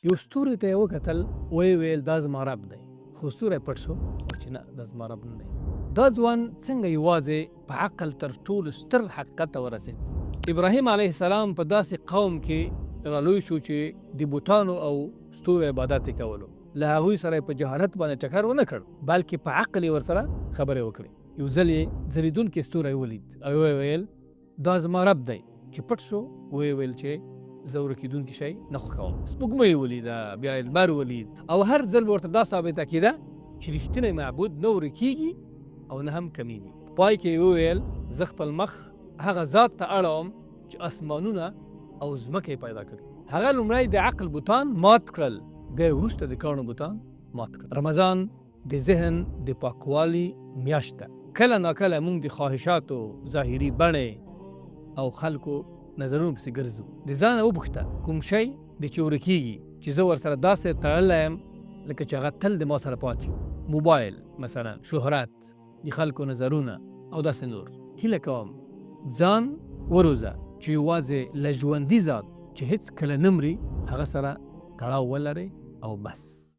یو ستوري ته یې وکتل، ویې ویل دا زما رب دی. خو ستوری پټ شو چې نه دا زما رب نه دی. دا ځوان څنګه یوازې په عقل تر ټولو ستر حقیقت ته ورسېد. ابراهیم علیه السلام په داسې قوم کې رالوی شو چې د بوتانو او ستورو عبادت یې کولو. له هغوی سره یې په جهالت باندې ټکر ونه کړ، بلکې په عقل یې ورسره خبرې وکړې. یو ځل یې ځلېدونکی ستوری ولید او ویې ویل دا زما رب دی. چې پټ شو ویې ویل چې زه ورکېدونکي شی نه خوښوم. سپوږمۍ ولیده، بیا یې لمر ولید او هر ځل ورته دا ثابته کېده چې رښتینی معبود نه ورکېږي او نه هم کمیږي. په پای کې یې وویل زه خپل مخ هغه ذات ته اړوم چې اسمانونه او ځمکه یې پیدا کړي. هغه لومړی د عقل بوتان مات کړل، بیا یې وروسته د کاڼو بوتان مات کړل. رمضان د ذهن د پاکوالي میاشت ده. کله ناکله موږ د خواهشاتو ظاهري بڼې او خلکو نظرونو پسې ګرځو. د ځانه وپوښته کوم شی د چې ورکېږي چې زه ورسره داسې تړلی یم لکه چې هغه تل د ما سره پاتې وي. موبایل مثلا، شهرت، د خلکو نظرونه او داسې نور. هیله کوم ځان وروزه چې یوازې له ژوندي ذات چې هیڅ کله نه مري هغه سره تړاو ولرئ او بس.